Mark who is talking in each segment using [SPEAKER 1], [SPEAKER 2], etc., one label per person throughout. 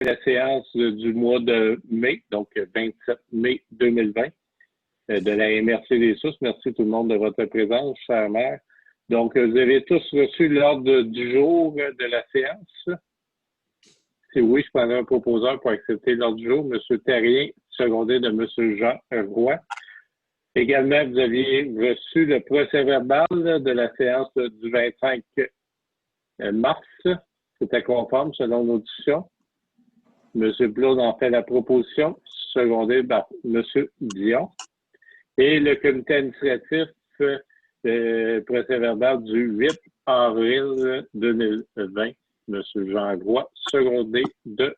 [SPEAKER 1] la séance du mois de mai, donc 27 mai 2020, de la MRC des Sources. Merci tout le monde de votre présence, chère mère. Donc, vous avez tous reçu l'ordre du jour de la séance. Si oui, je prendrai un proposeur pour accepter l'ordre du jour. M. Terrien, secondé de M. Jean Roy. Également, vous aviez reçu le procès-verbal de la séance du 25 mars. C'était conforme selon nos discussions. M. Blum en fait la proposition, secondé par M. Dion. Et le comité administratif, procès-verbal du 8 avril 2020, M. Jean Roy, secondé de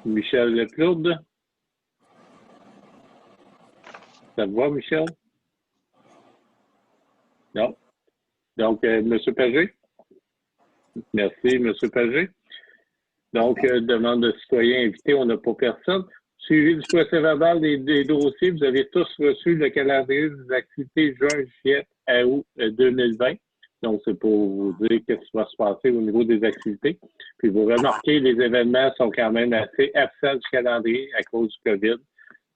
[SPEAKER 1] Michel Leplourde. Ça te va, Michel? Non. Donc, M. Pagé? Merci, M. Pagé. Donc, demande de citoyens invités, on n'a pas personne. Suivi du procès-verbal des dossiers, vous avez tous reçu le calendrier des activités juin, juillet à août 2020. Donc, c'est pour vous dire ce qui va se passer au niveau des activités. Puis, vous remarquez, les événements sont quand même assez absents du calendrier à cause du COVID.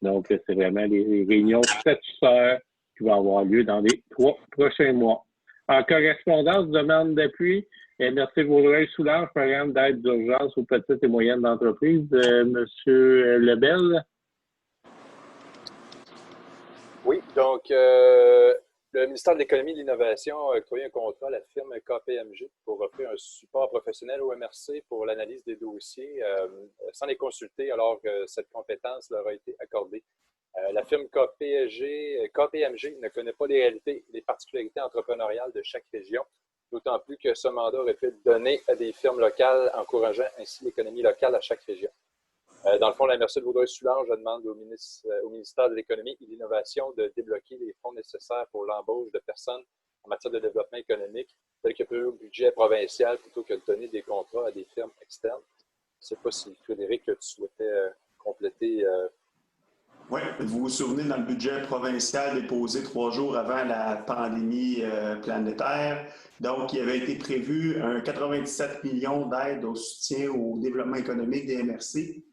[SPEAKER 1] Donc, c'est vraiment les réunions statutaires qui vont avoir lieu dans les 3 prochains mois. En correspondance, demande d'appui, MRC Vaudreuil-Soulanges, programme d'aide d'urgence aux petites et moyennes entreprises. Monsieur Lebel.
[SPEAKER 2] Oui, donc le ministère de l'Économie et de l'Innovation a octroyé un contrat à la firme KPMG pour offrir un support professionnel au MRC pour l'analyse des dossiers sans les consulter alors que cette compétence leur a été accordée. La firme KPMG ne connaît pas les réalités et les particularités entrepreneuriales de chaque région, d'autant plus que ce mandat aurait pu être donné à des firmes locales, encourageant ainsi l'économie locale à chaque région. Dans le fond, la MRC de Vaudreuil-Soulanges demande au ministère de l'Économie et de l'Innovation de débloquer les fonds nécessaires pour l'embauche de personnes en matière de développement économique, tel que prévu au budget provincial, plutôt que de donner des contrats à des firmes externes. Je ne sais pas si, Frédéric, tu souhaitais compléter.
[SPEAKER 3] Oui, vous vous souvenez, dans le budget provincial déposé 3 jours avant la pandémie planétaire, donc il avait été prévu un 97 millions d'aides au soutien au développement économique des MRC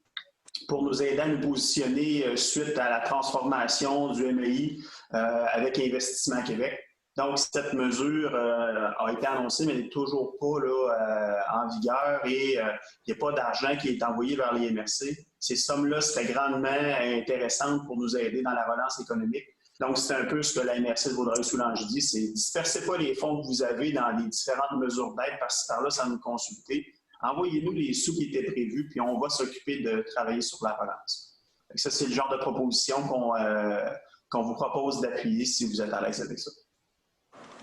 [SPEAKER 3] pour nous aider à nous positionner suite à la transformation du MEI avec Investissement Québec. Donc, cette mesure a été annoncée, mais elle n'est toujours pas là, en vigueur et il n'y a pas d'argent qui est envoyé vers les MRC. Ces sommes-là seraient grandement intéressantes pour nous aider dans la relance économique. Donc, c'est un peu ce que la MRC de Vaudreuil-Soulanges dit, c'est dispersez pas les fonds que vous avez dans les différentes mesures d'aide par-ci par-là sans nous consulter. Envoyez-nous les sous qui étaient prévus, puis on va s'occuper de travailler sur la relance. Donc, ça, c'est le genre de proposition qu'on vous propose d'appuyer si vous êtes à l'aise avec ça.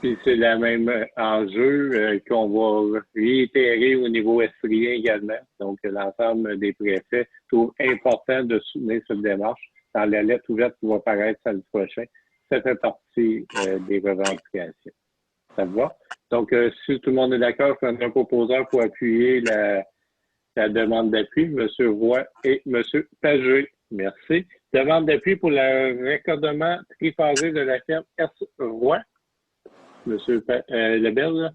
[SPEAKER 1] Puis c'est le même enjeu qu'on va réitérer au niveau estrien également. Donc, l'ensemble des préfets trouve important de soutenir cette démarche dans la lettre ouverte qui va paraître samedi prochain. Ça fait partie des revendications. Ça va? Donc, si tout le monde est d'accord, je prendrai un proposeur pour appuyer la demande d'appui, M. Roy et M. Pagé. Merci. Demande d'appui pour le raccordement triphasé de la firme S. Roy. M. Lebel.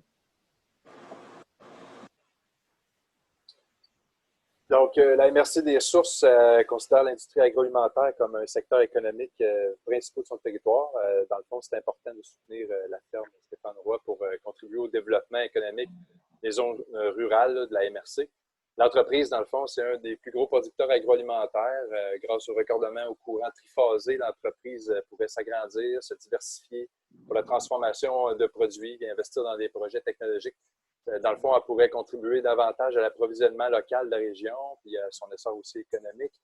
[SPEAKER 2] Donc, la MRC des Sources considère l'industrie agroalimentaire comme un secteur économique principal de son territoire. Dans le fond, c'est important de soutenir la ferme Stéphane Roy pour contribuer au développement économique des zones rurales là, de la MRC. L'entreprise, dans le fond, c'est un des plus gros producteurs agroalimentaires. Grâce au raccordement au courant triphasé, l'entreprise pourrait s'agrandir, se diversifier pour la transformation de produits et investir dans des projets technologiques. Dans le fond, elle pourrait contribuer davantage à l'approvisionnement local de la région puis à son essor aussi économique.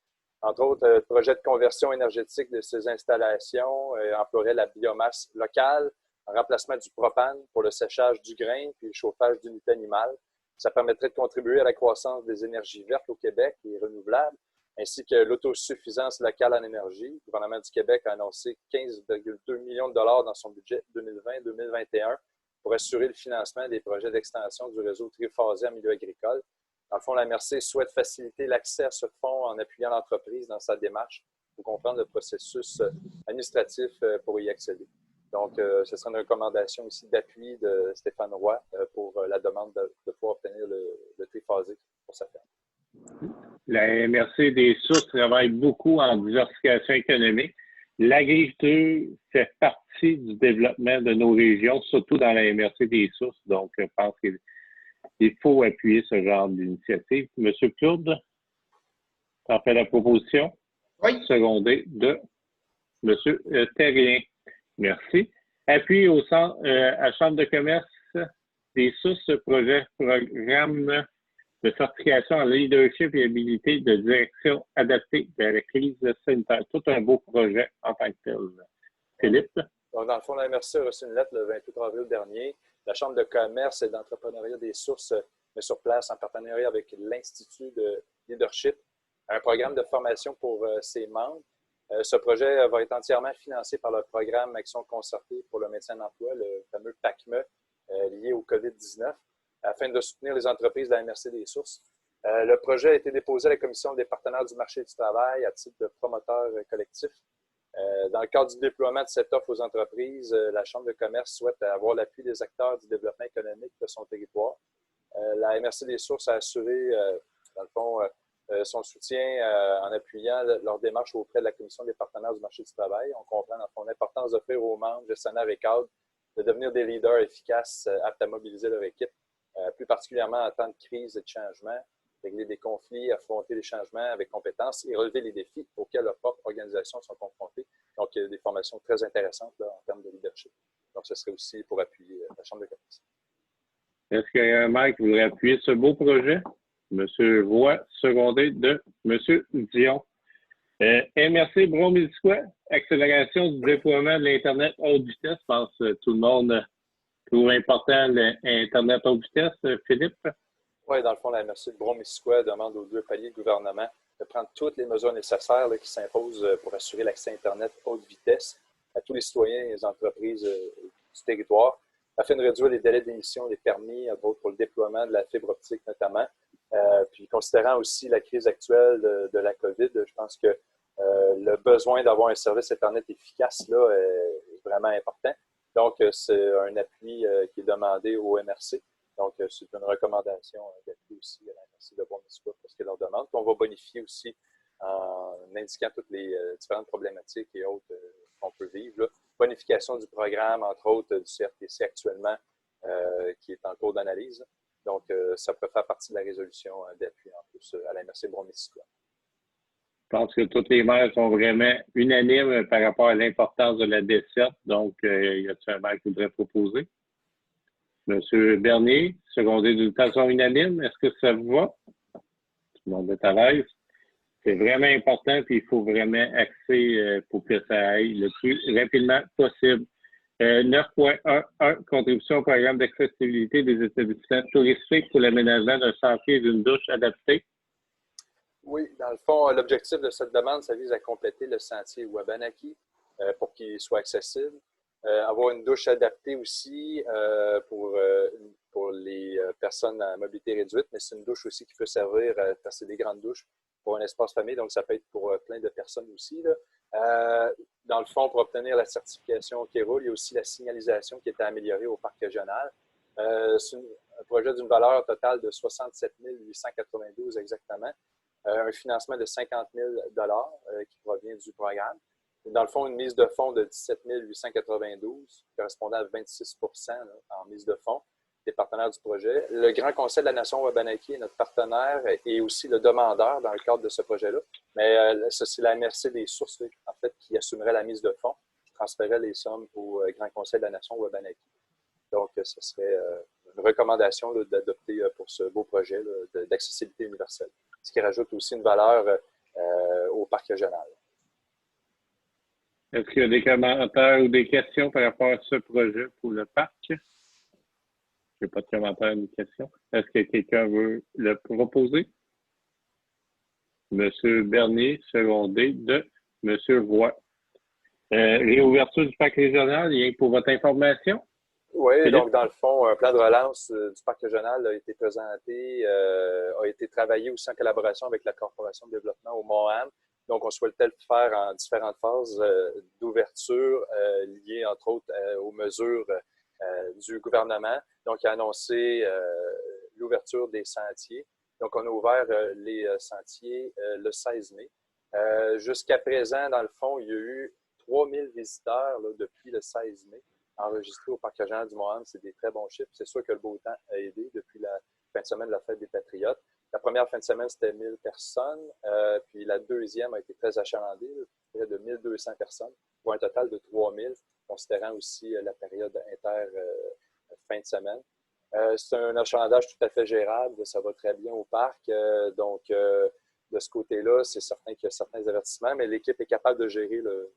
[SPEAKER 2] Entre autres, le projet de conversion énergétique de ces installations emploierait la biomasse locale en remplacement du propane pour le séchage du grain puis le chauffage d'unités animales. Ça permettrait de contribuer à la croissance des énergies vertes au Québec et renouvelables, ainsi que l'autosuffisance locale en énergie. Le gouvernement du Québec a annoncé 15,2 millions de dollars dans son budget 2020-2021 pour assurer le financement des projets d'extension du réseau triphasé en milieu agricole. Dans le fond, la MRC souhaite faciliter l'accès à ce fonds en appuyant l'entreprise dans sa démarche pour comprendre le processus administratif pour y accéder. Donc, ce sera une recommandation ici d'appui de Stéphane Roy pour la demande de pouvoir obtenir le triphasé pour sa ferme.
[SPEAKER 1] La MRC des sources travaille beaucoup en diversification économique. L'agriculture fait partie du développement de nos régions, surtout dans la MRC des sources. Donc, je pense qu'il faut appuyer ce genre d'initiative. Monsieur Plourde, tu en fais la proposition?
[SPEAKER 4] Oui.
[SPEAKER 1] Secondé de Monsieur Terrien. Merci. Appui au centre, à la Chambre de commerce des sources, programme de certification en leadership et habilité de direction adaptée à la crise sanitaire. Tout un beau projet en tant que tel. Philippe?
[SPEAKER 2] Donc, dans le fond, la MRC a reçu une lettre le 28 avril dernier. La Chambre de commerce et d'entrepreneuriat des sources met sur place, en partenariat avec l'Institut de leadership, un programme de formation pour ses membres. Ce projet va être entièrement financé par le programme Action concertée pour le maintien de l'emploi, le fameux PACME, lié au COVID-19, afin de soutenir les entreprises de la MRC des sources. Le projet a été déposé à la Commission des partenaires du marché du travail à titre de promoteur collectif. Dans le cadre du déploiement de cette offre aux entreprises, la Chambre de commerce souhaite avoir l'appui des acteurs du développement économique de son territoire. La MRC des sources a assuré, dans le fond, son soutien en appuyant leur démarche auprès de la Commission des partenaires du marché du travail. On comprend dans le fond l'importance d'offrir aux membres, gestionnaires et cadres de devenir des leaders efficaces aptes à mobiliser leur équipe, plus particulièrement en temps de crise et de changement, régler des conflits, affronter les changements avec compétence et relever les défis auxquels leurs propres organisations sont confrontées. Donc, il y a des formations très intéressantes là, en termes de leadership. Donc, ce serait aussi pour appuyer la Chambre de commerce.
[SPEAKER 1] Est-ce qu'il y a un maire qui voudrait appuyer ce beau projet? Monsieur Roy, secondé de Monsieur Dion. MRC Bromédicois, accélération du déploiement de l'Internet haute vitesse. Je pense que tout le monde trouve important l'Internet haute vitesse. Philippe?
[SPEAKER 2] Oui, dans le fond, la MRC de Bromédicois demande aux deux paliers de gouvernement de prendre toutes les mesures nécessaires là, qui s'imposent pour assurer l'accès à Internet haute vitesse à tous les citoyens et les entreprises du territoire, afin de réduire les délais d'émission des permis, entre autres pour le déploiement de la fibre optique notamment. Puis considérant aussi la crise actuelle de la COVID, je pense que le besoin d'avoir un service Internet efficace là, est vraiment important. Donc, c'est un appui qui est demandé au MRC. Donc, c'est une recommandation d'appui aussi à la MRC de Bromédicois pour ce qui est leur demande. Puis on va bonifier aussi en indiquant toutes les différentes problématiques et autres qu'on peut vivre. Là. Bonification du programme, entre autres, du CRTC actuellement, qui est en cours d'analyse. Donc, ça peut faire partie de la résolution d'appui en plus à la MRC Bromédicois.
[SPEAKER 1] Je pense que tous les maires sont vraiment unanimes par rapport à l'importance de la desserte. Donc, y a-t-il un maire qui voudrait proposer? Monsieur Bernier, secondé d'une façon unanime, est-ce que ça vous va? Tout le monde est à l'aise. C'est vraiment important, puis il faut vraiment axer pour que ça aille le plus rapidement possible. 9.11, contribution au programme d'accessibilité des établissements touristiques pour l'aménagement d'un sentier et d'une douche adaptée.
[SPEAKER 2] Oui, dans le fond, l'objectif de cette demande, ça vise à compléter le sentier Wabanaki pour qu'il soit accessible. Avoir une douche adaptée aussi pour les personnes à mobilité réduite, mais c'est une douche aussi qui peut servir, parce que c'est des grandes douches, pour un espace famille, donc ça peut être pour plein de personnes aussi. Là. Dans le fond, pour obtenir la certification Kéroul, il y a aussi la signalisation qui est améliorée au parc régional. C'est un projet d'une valeur totale de 67 892 exactement. Un financement de 50 000 qui provient du programme. Dans le fond, une mise de fonds de 17 892, correspondant à 26 là, en mise de fonds des partenaires du projet. Le Grand Conseil de la Nation Wabanaki est notre partenaire et aussi le demandeur dans le cadre de ce projet-là. Mais c'est la MRC des sources, en fait, qui assumerait la mise de fonds, qui transférerait les sommes au Grand Conseil de la Nation Wabanaki. Donc, ce serait une recommandation là, d'adopter pour ce beau projet d'accessibilité universelle, ce qui rajoute aussi une valeur au parc régional.
[SPEAKER 1] Est-ce qu'il y a des commentaires ou des questions par rapport à ce projet pour le parc? Je n'ai pas de commentaires ni de questions. Est-ce que quelqu'un veut le proposer? Monsieur Bernier, secondé de Monsieur Roy. Réouverture du parc régional, rien pour votre information?
[SPEAKER 2] Oui,
[SPEAKER 1] Philippe?
[SPEAKER 2] donc dans le fond, un plan de relance du parc régional a été présenté, a été travaillé aussi en collaboration avec la Corporation de développement au Mont-Ham. Donc, on souhaitait le faire en différentes phases d'ouverture liées, entre autres, aux mesures du gouvernement. Donc, il a annoncé l'ouverture des sentiers. Donc, on a ouvert les sentiers le 16 mai. Jusqu'à présent, dans le fond, il y a eu 3000 visiteurs là, depuis le 16 mai enregistrés au Parc régional du Mont-Ham. C'est des très bons chiffres. C'est sûr que le beau temps a aidé depuis la fin de semaine de la fête des Patriotes. La première fin de semaine, c'était 1000 personnes. Puis la deuxième a été très achalandée, près de 1200 personnes, pour un total de 3000, considérant aussi la période fin de semaine. C'est un achalandage tout à fait gérable. Ça va très bien au parc. Donc, de ce côté-là, c'est certain qu'il y a certains avertissements, mais l'équipe est capable de gérer le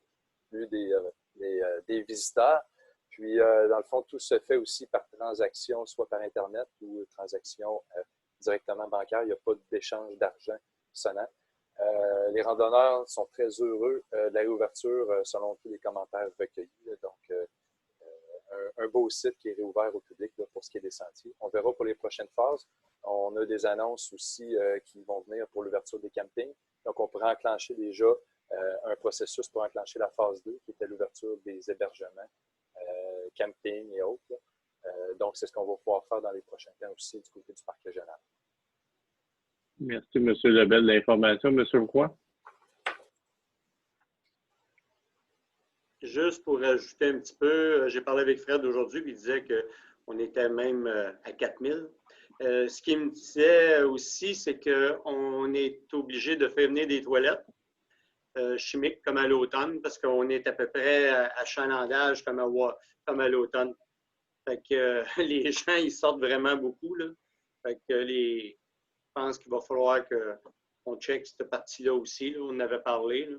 [SPEAKER 2] flux des visiteurs. Puis, dans le fond, tout se fait aussi par transaction, soit par Internet ou transaction directement bancaire. Il n'y a pas d'échange d'argent sonnant. Les randonneurs sont très heureux de la réouverture selon tous les commentaires recueillis. Donc, un beau site qui est réouvert au public là, pour ce qui est des sentiers. On verra pour les prochaines phases. On a des annonces aussi qui vont venir pour l'ouverture des campings. Donc, on pourrait enclencher déjà un processus pour enclencher la phase 2, qui était l'ouverture des hébergements, camping et autres. Donc, c'est ce qu'on va pouvoir faire dans les prochains temps aussi du côté du parc régional.
[SPEAKER 1] Merci, M. Lebel, de l'information. M. Roy?
[SPEAKER 4] Juste pour ajouter un petit peu, j'ai parlé avec Fred aujourd'hui, puis il disait qu'on était même à 4000. Ce qu'il me disait aussi, c'est qu'on est obligé de faire venir des toilettes chimiques comme à l'automne, parce qu'on est à peu près à chalandage comme à l'automne. Fait que les gens, ils sortent vraiment beaucoup, là. Fait que je pense qu'il va falloir qu'on check cette partie-là aussi, là. On en avait parlé, là.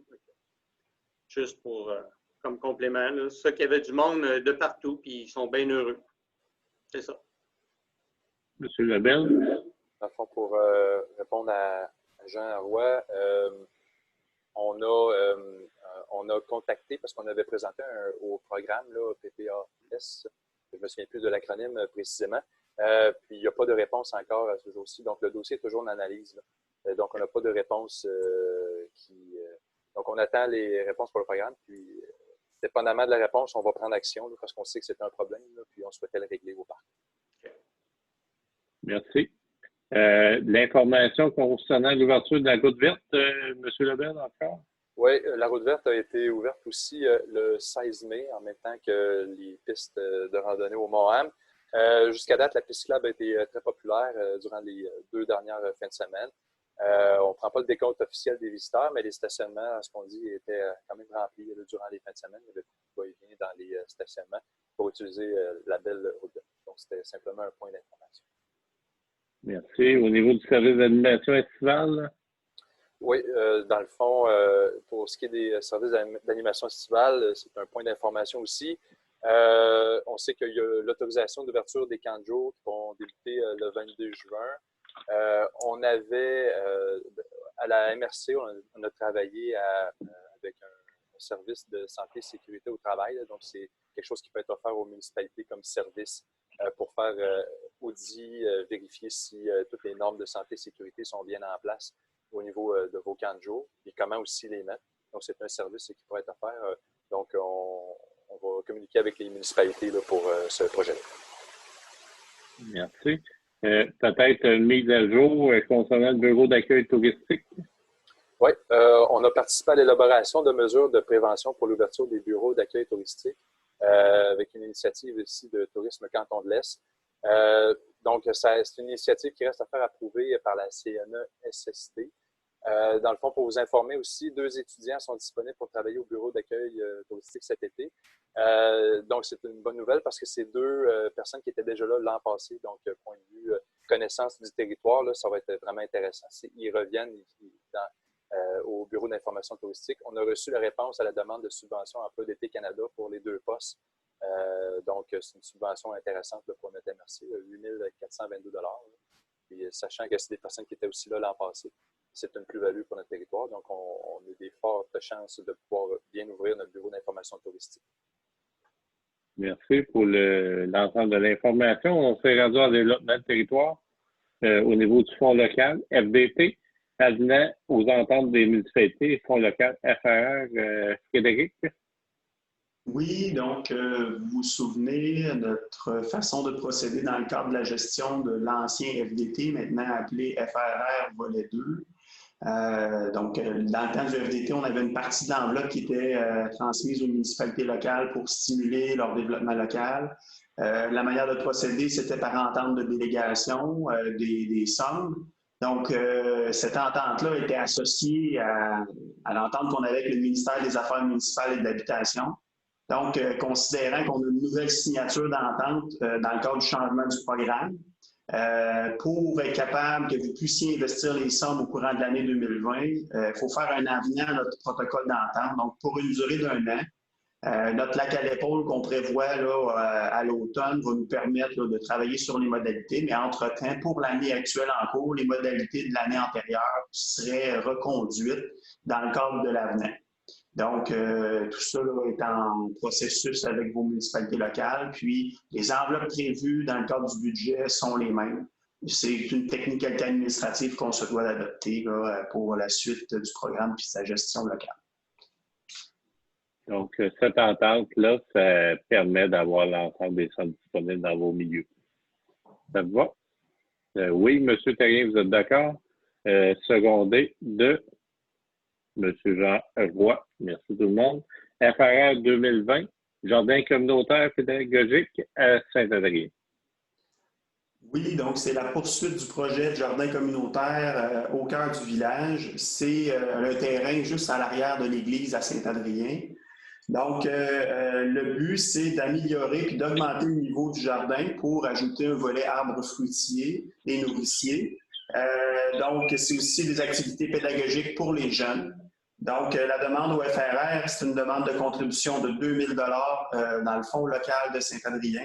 [SPEAKER 4] Juste pour... comme complément. C'est ça qu'il y avait du monde de partout, puis ils sont bien heureux. C'est ça.
[SPEAKER 1] Monsieur Lebel?
[SPEAKER 2] Dans le fond, pour répondre à Jean Roy, on a contacté, parce qu'on avait présenté au programme là, PPAS, je ne me souviens plus de l'acronyme précisément, puis il n'y a pas de réponse encore à ce jour-ci. Donc, le dossier est toujours en analyse. Donc, on n'a pas de réponse donc, on attend les réponses pour le programme, puis dépendamment de la réponse, on va prendre action là, parce qu'on sait que c'est un problème, là, puis on souhaitait le régler au parc.
[SPEAKER 1] Merci. L'information concernant l'ouverture de la route verte, M. Lebel, encore?
[SPEAKER 2] Oui, la route verte a été ouverte aussi le 16 mai, en même temps que les pistes de randonnée au Mont-Ham. Jusqu'à date, la piste cyclable a été très populaire durant les 2 dernières fins de semaine. On ne prend pas le décompte officiel des visiteurs, mais les stationnements, ce qu'on dit, étaient quand même remplis durant les fins de semaine. Il y avait beaucoup de va-et-vient dans les stationnements pour utiliser la belle route verte. Donc, c'était simplement un point d'information.
[SPEAKER 1] Merci. Au niveau du service d'animation estivale?
[SPEAKER 2] Oui, dans le fond, pour ce qui est des services d'animation estivale, c'est un point d'information aussi. On sait qu'il y a l'autorisation d'ouverture des camps de jour qui vont débuter le 22 juin. On avait, à la MRC, on a travaillé avec un service de santé et sécurité au travail. Là, donc, c'est quelque chose qui peut être offert aux municipalités comme service pour faire audit, vérifier si toutes les normes de santé et sécurité sont bien en place au niveau de vos camps de jour et comment aussi les mettre. Donc, c'est un service qui pourrait être offert. Donc, on va communiquer avec les municipalités là, pour ce projet-là.
[SPEAKER 1] Merci. Peut-être une mise à jour concernant le bureau d'accueil touristique?
[SPEAKER 2] Oui, on a participé à l'élaboration de mesures de prévention pour l'ouverture des bureaux d'accueil touristique avec une initiative ici de Tourisme Canton de l'Est. Donc, c'est une initiative qui reste à faire approuver par la CNESST. Dans le fond, pour vous informer aussi, 2 étudiants sont disponibles pour travailler au bureau d'accueil touristique cet été. Donc, c'est une bonne nouvelle parce que c'est 2 personnes qui étaient déjà là l'an passé. Donc, point de vue connaissance du territoire, là, ça va être vraiment intéressant. Ils reviennent au bureau d'information touristique. On a reçu la réponse à la demande de subvention Emploi d'été Canada pour les 2 postes. Donc, c'est une subvention intéressante là, pour notre MRC, 8 422 $. Puis, sachant que c'est des personnes qui étaient aussi là l'an passé, c'est une plus-value pour notre territoire. Donc, on a des fortes chances de pouvoir bien ouvrir notre bureau d'information touristique.
[SPEAKER 1] Merci pour l'ensemble de l'information. On s'est rendu en développement de territoire au niveau du fonds local, FDT, avenant aux ententes des municipalités, fonds local FRR, Frédéric.
[SPEAKER 3] Oui, donc vous vous souvenez, notre façon de procéder dans le cadre de la gestion de l'ancien FDT, maintenant appelé FRR Volet 2. Dans le temps du FDT, on avait une partie de l'enveloppe qui était transmise aux municipalités locales pour stimuler leur développement local. La manière de procéder, c'était par entente de délégation des sommes. Donc, cette entente-là était associée à l'entente qu'on avait avec le ministère des Affaires municipales et de l'Habitation. Donc, considérant qu'on a une nouvelle signature d'entente dans le cadre du changement du programme, pour être capable que vous puissiez investir les sommes au courant de l'année 2020, il faut faire un avenant à notre protocole d'entente. Donc, pour une durée d'un an, notre lac à l'épaule qu'on prévoit là, à l'automne va nous permettre là, de travailler sur les modalités, mais entre-temps, pour l'année actuelle en cours, les modalités de l'année antérieure seraient reconduites dans le cadre de l'avenant. Donc, tout ça là, est en processus avec vos municipalités locales. Puis, les enveloppes prévues dans le cadre du budget sont les mêmes. C'est une technicalité administrative qu'on se doit d'adopter pour la suite du programme puis sa gestion locale.
[SPEAKER 1] Donc, cette entente-là, ça permet d'avoir l'ensemble des sommes disponibles dans vos milieux. Ça vous va? Oui, M. Terrien, vous êtes d'accord? Secondé de M. Jean Roy. Merci tout le monde. FRR 2020, Jardin communautaire pédagogique à Saint-Adrien.
[SPEAKER 3] Oui, donc c'est la poursuite du projet de jardin communautaire au cœur du village. C'est un terrain juste à l'arrière de l'église à Saint-Adrien. Donc, le but, c'est d'améliorer et d'augmenter le niveau du jardin pour ajouter un volet arbres fruitiers et nourriciers. Donc, c'est aussi des activités pédagogiques pour les jeunes. Donc, la demande au FRR, c'est une demande de contribution de 2 000 dans le fonds local de Saint-Adrien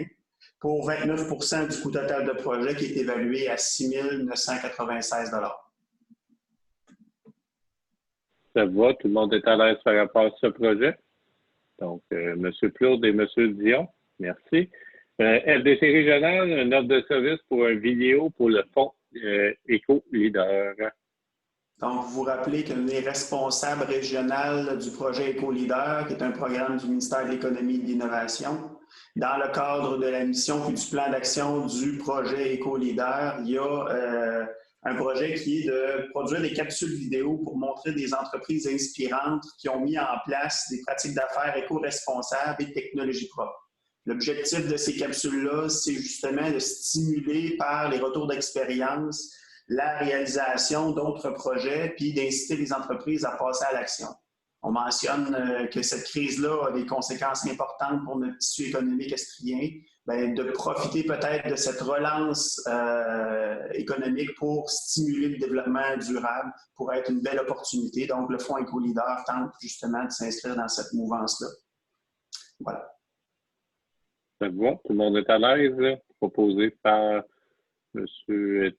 [SPEAKER 3] pour 29 du coût total de projet qui est évalué à 6 996 $.
[SPEAKER 1] Ça va? Tout le monde est à l'aise par rapport à ce projet? Donc, M. Plourde et M. Dion, merci. FDC régional, une offre de service pour une vidéo pour le fonds Éco-Leader.
[SPEAKER 3] Donc, vous vous rappelez qu'on est responsable régional du projet Éco-Leader, qui est un programme du ministère de l'Économie et de l'Innovation. Dans le cadre de la mission et du plan d'action du projet Éco-Leader, il y a un projet qui est de produire des capsules vidéo pour montrer des entreprises inspirantes qui ont mis en place des pratiques d'affaires éco-responsables et de technologies propres. L'objectif de ces capsules-là, c'est justement de stimuler par les retours d'expérience la réalisation d'autres projets, puis d'inciter les entreprises à passer à l'action. On mentionne que cette crise-là a des conséquences importantes pour notre tissu économique estrien. Bien, de profiter peut-être de cette relance économique pour stimuler le développement durable, pour être une belle opportunité. Donc, le Fonds Éco-Leader tente justement de s'inscrire dans cette mouvance-là. Voilà.
[SPEAKER 1] Ça va? Tout le monde est à l'aise? Proposé par M.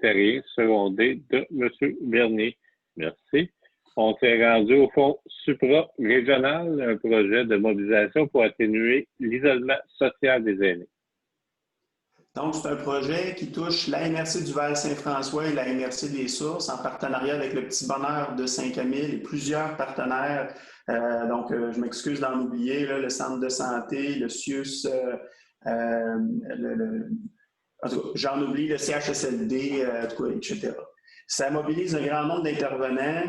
[SPEAKER 1] Terrien, secondé de M. Bernier. Merci. On s'est rendu au fonds supra-régional, un projet de mobilisation pour atténuer l'isolement social des aînés.
[SPEAKER 3] Donc, c'est un projet qui touche la MRC du Val-Saint-François et la MRC des Sources en partenariat avec le Petit Bonheur de Saint-Camille et plusieurs partenaires. Je m'excuse d'en oublier, là, le Centre de santé, le CIUS, j'en oublie, le CHSLD, etc. Ça mobilise un grand nombre d'intervenants.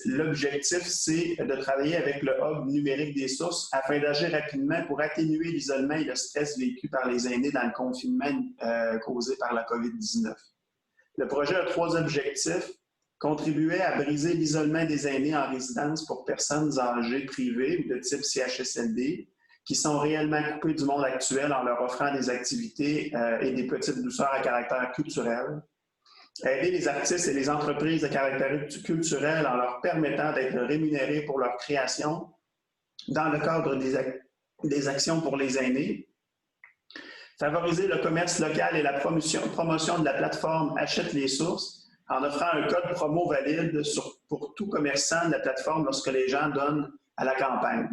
[SPEAKER 3] L'objectif, c'est de travailler avec le hub numérique des sources afin d'agir rapidement pour atténuer l'isolement et le stress vécu par les aînés dans le confinement causé par la COVID-19. Le projet a 3 objectifs. Contribuer à briser l'isolement des aînés en résidence pour personnes âgées privées ou de type CHSLD qui sont réellement coupées du monde actuel en leur offrant des activités et des petites douceurs à caractère culturel. Aider les artistes et les entreprises de caractère culturel en leur permettant d'être rémunérés pour leur création dans le cadre des actions pour les aînés. Favoriser le commerce local et la promotion de la plateforme Achète les sources en offrant un code promo valide pour tout commerçant de la plateforme lorsque les gens donnent à la campagne.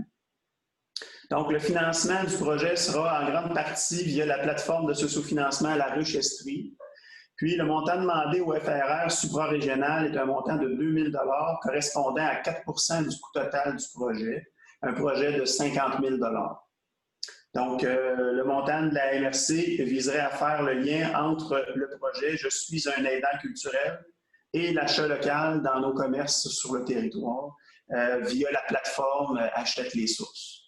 [SPEAKER 3] Donc, le financement du projet sera en grande partie via la plateforme de sous-financement La Ruche Estrie. Puis, le montant demandé au FRR supra-régional est un montant de 2 000 correspondant à 4 du coût total du projet. un projet de 50 000 $. Donc, le montant de la MRC viserait à faire le lien entre le projet « Je suis un aidant culturel » et l'achat local dans nos commerces sur le territoire via la plateforme Achète les sources.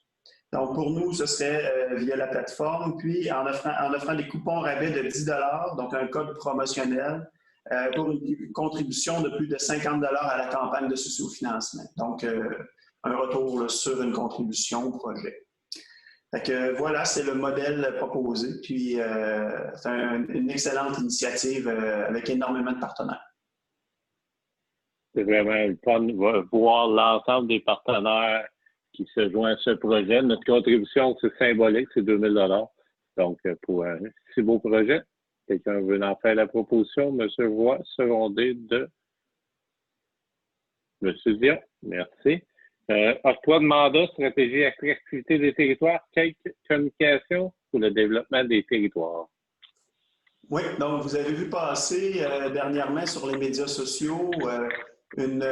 [SPEAKER 3] Donc, pour nous, ce serait via la plateforme, puis en offrant des coupons rabais de 10 $, donc un code promotionnel, pour une contribution de plus de 50 $ à la campagne de sociofinancement. Donc, un retour là, sur une contribution au projet. Fait que, voilà, c'est le modèle proposé. Puis, c'est une excellente initiative avec énormément de partenaires.
[SPEAKER 1] C'est vraiment le fun de voir l'ensemble des partenaires qui se joignent à ce projet. Notre contribution, c'est symbolique, c'est 2 000 $. Donc, pour un si beau projet, quelqu'un veut en faire la proposition, M. Roy, secondé de M. Dion. Merci. Octroi de mandat, stratégie attractivité des territoires, quelques communications pour le développement des territoires.
[SPEAKER 3] Oui, donc vous avez vu passer dernièrement sur les médias sociaux une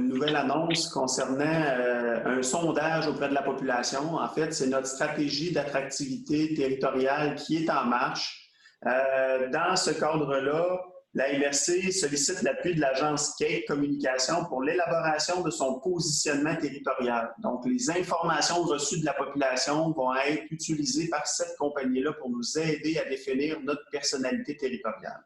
[SPEAKER 3] nouvelle annonce concernant un sondage auprès de la population. En fait, c'est notre stratégie d'attractivité territoriale qui est en marche. Dans ce cadre-là, la MRC sollicite l'appui de l'agence Kate Communication pour l'élaboration de son positionnement territorial. Donc, les informations reçues de la population vont être utilisées par cette compagnie-là pour nous aider à définir notre personnalité territoriale.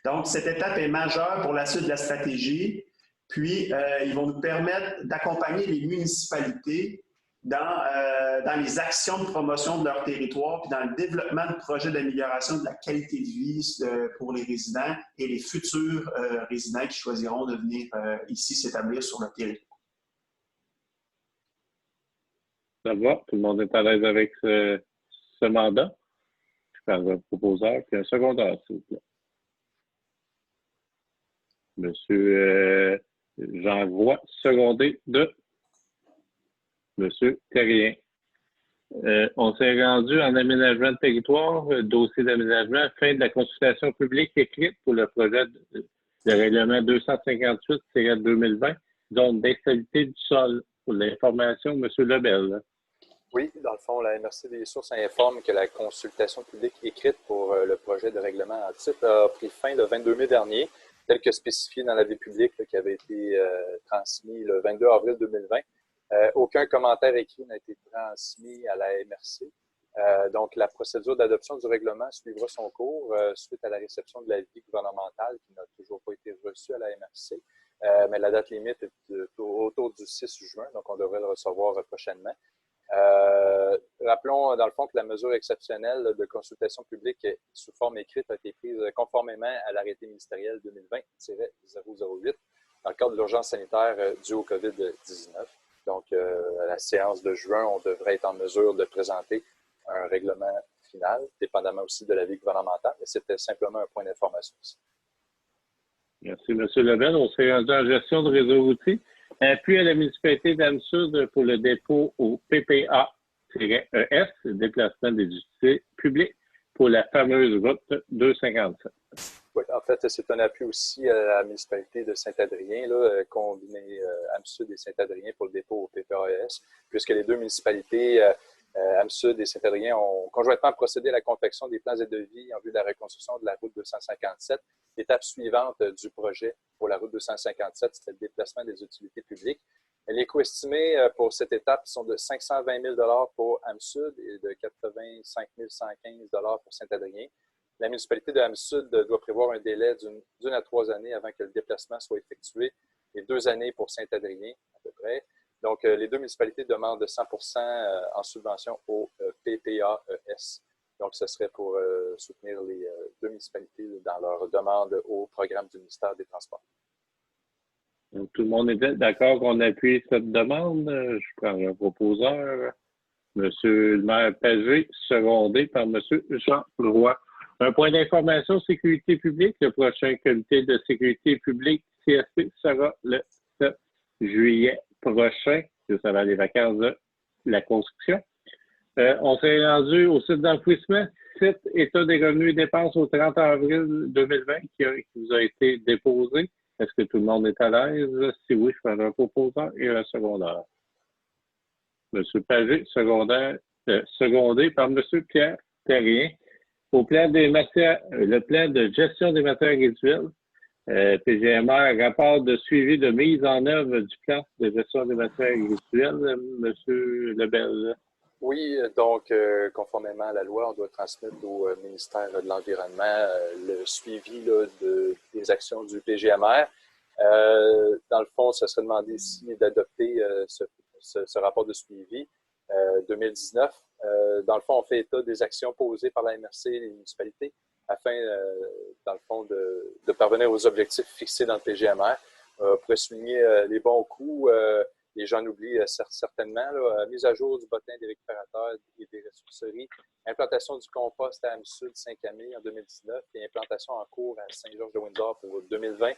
[SPEAKER 3] Donc, cette étape est majeure pour la suite de la stratégie. Puis, ils vont nous permettre d'accompagner les municipalités dans les actions de promotion de leur territoire, puis dans le développement de projets d'amélioration de la qualité de vie pour les résidents et les futurs résidents qui choisiront de venir ici s'établir sur le territoire.
[SPEAKER 1] Ça va? Tout le monde est à l'aise avec ce mandat? Je parle d'un proposeur puis un secondaire, s'il vous plaît. Monsieur Jean Roy, secondé de Monsieur Terrien. On s'est rendu en aménagement de territoire, dossier d'aménagement, fin de la consultation publique écrite pour le projet de règlement 258-2020, zone d'instabilité du sol. Pour l'information, M. Lebel.
[SPEAKER 2] Oui, dans le fond, la MRC des Sources informe que la consultation publique écrite pour le projet de règlement en titre a pris fin le 22 mai dernier, tel que spécifié dans l'avis public qui avait été transmis le 22 avril 2020. Aucun commentaire écrit n'a été transmis à la MRC. Donc, la procédure d'adoption du règlement suivra son cours suite à la réception de l'avis gouvernemental qui n'a toujours pas été reçu à la MRC. Mais la date limite est autour du 6 juin, donc on devrait le recevoir prochainement. Rappelons dans le fond que la mesure exceptionnelle de consultation publique sous forme écrite a été prise conformément à l'arrêté ministériel 2020-008 dans le cadre de l'urgence sanitaire due au COVID-19. Donc, à la séance de juin, on devrait être en mesure de présenter un règlement final, dépendamment aussi de l'avis gouvernemental, mais c'était simplement un point d'information aussi.
[SPEAKER 1] Merci, M. Lebel. On s'est rendu en gestion de réseau routier. Appui à la municipalité d'Anne-Sud pour le dépôt au PPA-ES, déplacement des utilités publiques pour la fameuse route 257.
[SPEAKER 2] Oui, en fait, c'est un appui aussi à la municipalité de Saint-Adrien, combiné Am-Sud et Saint-Adrien pour le dépôt au PPA-ES, puisque les deux municipalités, Am-Sud et Saint-Adrien, ont conjointement procédé à la confection des plans et devis en vue de la reconstruction de la route 257. L'étape suivante du projet pour la route 257, c'était le déplacement des utilités publiques. Les coûts estimés pour cette étape sont de 520 000 $ pour Am-Sud et de 85 115 $ pour Saint-Adrien. La municipalité de Am-Sud doit prévoir un délai d'une à 3 années avant que le déplacement soit effectué et 2 années pour Saint-Adrien à peu près. Donc, les deux municipalités demandent 100% en subvention au PPA-ES. Donc, ce serait pour soutenir les deux municipalités dans leur demande au programme du ministère des Transports.
[SPEAKER 1] Donc, tout le monde était d'accord qu'on appuie cette demande. Je prends un proposeur, M. le maire Pagé, secondé par M. Jean Roy. Un point d'information sécurité publique. Le prochain comité de sécurité publique CSP sera le 7 juillet prochain, juste avant les vacances de la construction. On s'est rendu au site d'enfouissement, site État des revenus et dépenses au 30 avril 2020 qui vous a été déposé. Est-ce que tout le monde est à l'aise? Si oui, je prends un proposeur et un secondaire. M. Pagé, secondé par M. Pierre Terrien, au plan des matières, le plan de gestion des matières résiduelles, PGMR, rapport de suivi de mise en œuvre du plan de gestion des matières résiduelles, M. Lebel.
[SPEAKER 2] Oui, donc, conformément à la loi, on doit transmettre au ministère de l'Environnement le suivi là, des actions du PGMR. Dans le fond, ça serait demandé ici d'adopter ce rapport de suivi 2019. Dans le fond, on fait état des actions posées par la MRC et les municipalités afin, dans le fond, de parvenir aux objectifs fixés dans le PGMR. On pourrait souligner les bons coups. Les gens oublient certainement. Là, mise à jour du bottin des récupérateurs et des ressourceries, implantation du compost à Âme-Sud, Saint-Camille en 2019 et implantation en cours à Saint-Georges-de-Windsor pour 2020.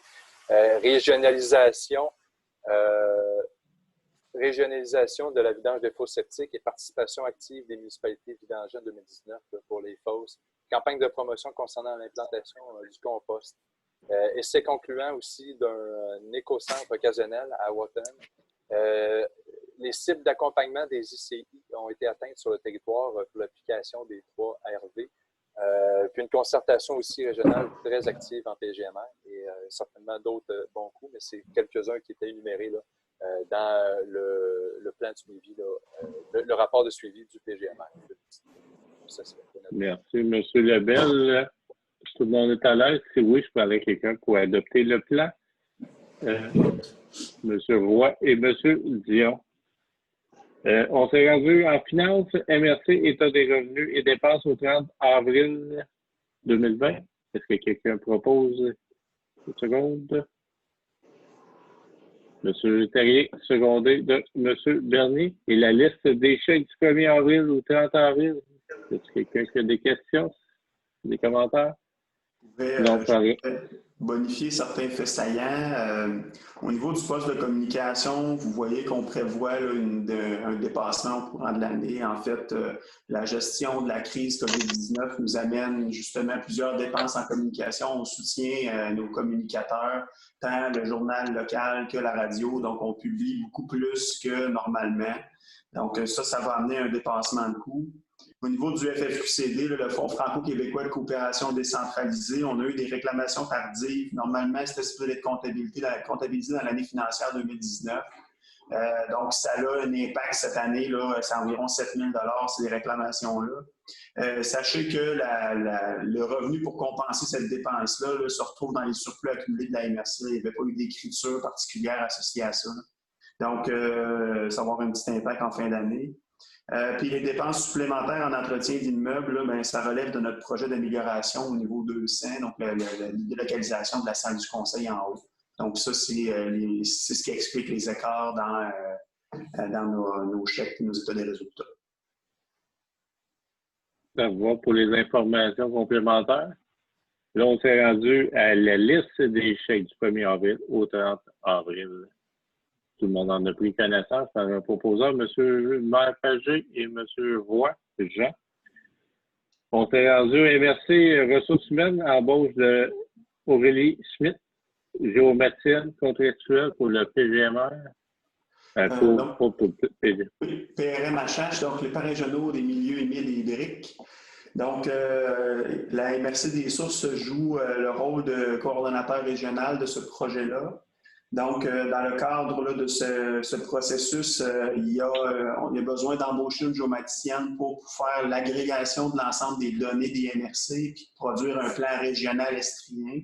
[SPEAKER 2] Régionalisation de la vidange des fosses septiques et participation active des municipalités vidangées en 2019 pour les fosses. Campagne de promotion concernant l'implantation du compost. Essai concluant aussi d'un éco-centre occasionnel à Wotton. Les cibles d'accompagnement des ICI ont été atteintes sur le territoire pour l'application des 3 ARV. Puis une concertation aussi régionale très active en PGMR et certainement d'autres bons coups, mais c'est quelques-uns qui étaient énumérés là, dans le plan de suivi, là, le rapport de suivi du PGMR.
[SPEAKER 1] Merci, M. Lebel. Tout le monde est à l'aise. Si oui, je parlais à quelqu'un pour adopter le plan. M. Roy et M. Dion. On s'est rendu en finance, MRC, État des revenus et dépenses au 30 avril 2020. Est-ce que quelqu'un propose une seconde? M. Terrier, secondé de M. Bernier. Et la liste des chèques du 1er avril au 30 avril. Est-ce que quelqu'un qui a des questions, des commentaires?
[SPEAKER 3] Je pouvais bonifier certains faits saillants. Au niveau du poste de communication, vous voyez qu'on prévoit là, un dépassement au courant de l'année. En fait, la gestion de la crise COVID-19 nous amène justement plusieurs dépenses en communication. On soutient nos communicateurs, tant le journal local que la radio. Donc, on publie beaucoup plus que normalement. Donc, ça va amener un dépassement de coûts. Au niveau du FFQCD, le Fonds franco-québécois de coopération décentralisée, on a eu des réclamations tardives. Normalement, c'était supposé être comptabilisé dans l'année financière 2019. Donc, ça a un impact cette année, c'est environ 7 000 ces réclamations-là. Sachez que le revenu pour compenser cette dépense-là se retrouve dans les surplus accumulés de la MRC. Il n'y avait pas eu d'écriture particulière associée à ça. Donc, ça va avoir un petit impact en fin d'année. Puis les dépenses supplémentaires en entretien d'immeubles, ça relève de notre projet d'amélioration au niveau 200, donc la délocalisation de la salle du conseil en haut. Donc ça, c'est ce qui explique les écarts dans nos chèques et nos états des résultats.
[SPEAKER 1] Ça va pour les informations complémentaires. Là, on s'est rendu à la liste des chèques du 1er avril au 30 avril. Tout le monde en a pris connaissance par un proposeur, M. Maire Pagé et M. Roy, Jean. On s'est rendu à MRC Ressources humaines, embauche de Aurélie Schmitt, géométricienne contractuelle pour le PGMR. Pour PGMR.
[SPEAKER 3] Oui, PRMHH, donc les parcs régionaux des milieux humides et hydriques. Donc, la MRC des Sources joue le rôle de coordonnateur régional de ce projet-là. Donc, dans le cadre là, de ce processus, il y a besoin d'embaucher une géomaticienne pour faire l'agrégation de l'ensemble des données des MRC puis produire un plan régional estrien.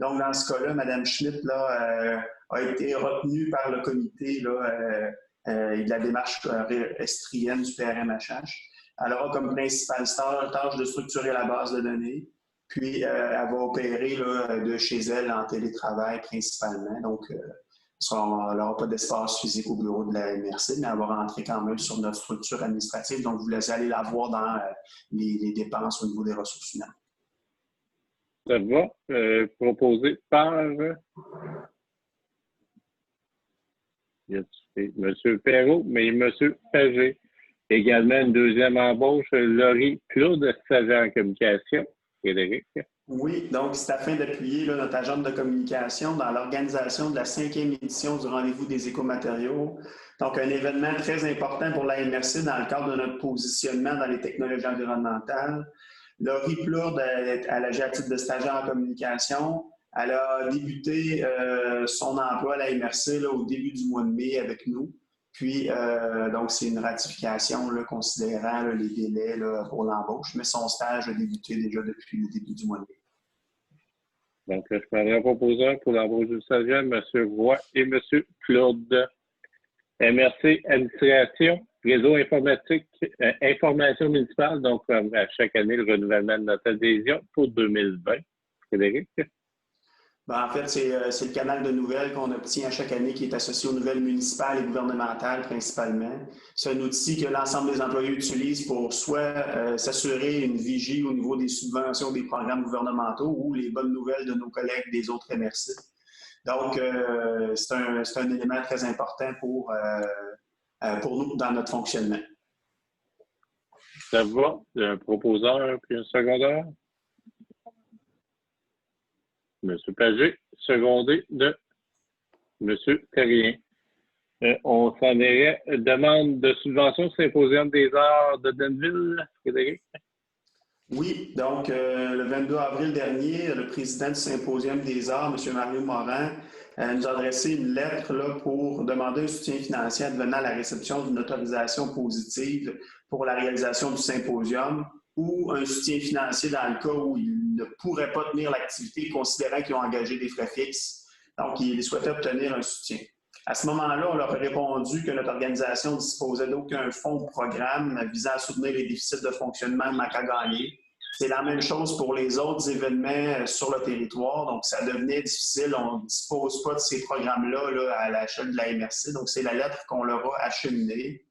[SPEAKER 3] Donc, dans ce cas-là, Mme Schmitt là, a été retenue par le comité là, de la démarche estrienne du PRMHH. Elle aura comme principale tâche de structurer la base de données. Puis, elle va opérer là, de chez elle en télétravail principalement. Donc, elle n'aura pas d'espace physique au bureau de la MRC, mais elle va rentrer quand même sur notre structure administrative. Donc, vous laissez aller la voir dans les dépenses au niveau des ressources humaines.
[SPEAKER 1] Ça va. Proposé par M. Perrault, mais M. Pagé. Également, une deuxième embauche, Laurie Claude, stagiaire en communication. Frédéric.
[SPEAKER 3] Oui, donc c'est afin d'appuyer notre agenda de communication dans l'organisation de la 5e édition du Rendez-vous des écomatériaux. Donc, un événement très important pour la MRC dans le cadre de notre positionnement dans les technologies environnementales. Laurie Plourde, à la titre de stagiaire en communication. Elle a débuté son emploi à la MRC là, au début du mois de mai avec nous. Puis, donc, c'est une ratification là, considérant là, les délais là, pour l'embauche, mais son stage a débuté déjà depuis le début du mois de mai.
[SPEAKER 1] Donc, je prendrai un proposeur pour l'embauche du stagiaire, M. Roy et M. Claude. MRC Administration, Réseau informatique, Information municipale, donc à chaque année, le renouvellement de notre adhésion pour 2020. Frédéric?
[SPEAKER 3] En fait, c'est le canal de nouvelles qu'on obtient à chaque année qui est associé aux nouvelles municipales et gouvernementales principalement. C'est un outil que l'ensemble des employés utilisent pour soit s'assurer une vigie au niveau des subventions des programmes gouvernementaux ou les bonnes nouvelles de nos collègues des autres MRC. Donc, c'est un élément très important pour nous dans notre fonctionnement.
[SPEAKER 1] Ça va? Un proposeur puis un secondaire? M. Pagé, secondé de M. Terrien. On s'en irait. Demande de subvention symposium des arts de Denville, Frédéric?
[SPEAKER 3] Oui, donc le 22 avril dernier, le président du Symposium des arts, M. Mario Morin, nous a adressé une lettre là, pour demander un soutien financier advenant à la réception d'une autorisation positive pour la réalisation du symposium ou un soutien financier dans le cas où il ne pourrait pas tenir l'activité considérant qu'ils ont engagé des frais fixes. Donc, il souhaitait obtenir un soutien. À ce moment-là, on leur a répondu que notre organisation ne disposait d'aucun fonds ou programme visant à soutenir les déficits de fonctionnement de Mac à gagner. C'est la même chose pour les autres événements sur le territoire. Donc, ça devenait difficile. On ne dispose pas de ces programmes-là là, à l'échelle de la MRC. Donc, c'est la lettre qu'on leur a acheminée.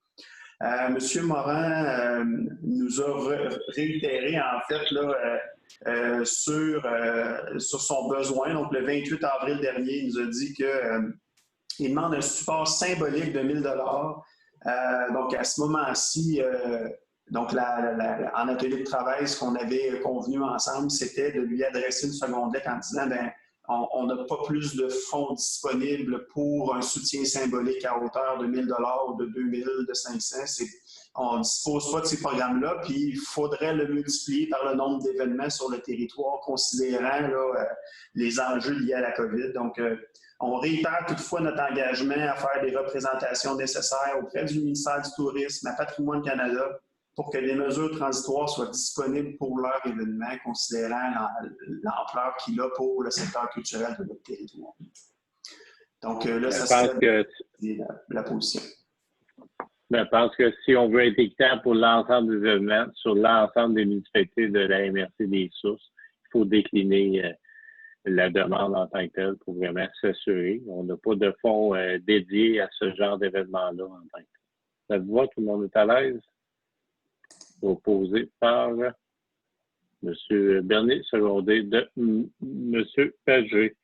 [SPEAKER 3] Monsieur Morin nous a réitéré, en fait, là, sur son besoin. Donc, le 28 avril dernier, il nous a dit qu'il demande un support symbolique de 1 000 $. Donc, à ce moment-ci, donc, en atelier de travail, ce qu'on avait convenu ensemble, c'était de lui adresser une seconde lettre en disant on n'a pas plus de fonds disponibles pour un soutien symbolique à hauteur de 1 000 $ ou de 2 000, de 500. On ne dispose pas de ces programmes-là, puis il faudrait le multiplier par le nombre d'événements sur le territoire, considérant là, les enjeux liés à la COVID. Donc, on réitère toutefois notre engagement à faire des représentations nécessaires auprès du ministère du Tourisme, à Patrimoine Canada, pour que les mesures transitoires soient disponibles pour leur événement, considérant l'ampleur qu'il a pour le secteur culturel de notre territoire. Donc là, ça serait la position.
[SPEAKER 1] Je pense que si on veut être équitable pour l'ensemble des événements, sur l'ensemble des municipalités de la MRC des Sources, il faut décliner la demande en tant que telle pour vraiment s'assurer. On n'a pas de fonds dédiés à ce genre d'événement-là en tant que tel. Ça vous va? Tout le monde est à l'aise? Proposé par M. Bernier, secondé de M. Pagé.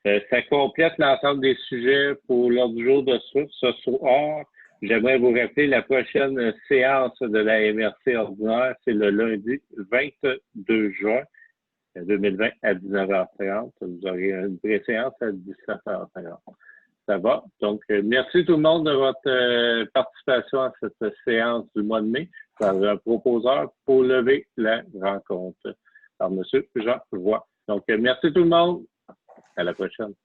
[SPEAKER 1] Ça complète l'ensemble des sujets pour l'ordre du jour de ce soir. J'aimerais vous rappeler la prochaine séance de la MRC ordinaire, c'est le lundi 22 juin 2020 à 19h30. Vous aurez une préséance à 17h30. Ça va? Donc, merci tout le monde de votre participation à cette séance du mois de mai par un proposeur pour lever la rencontre par M. Jean Roy. Donc, merci tout le monde. À la prochaine.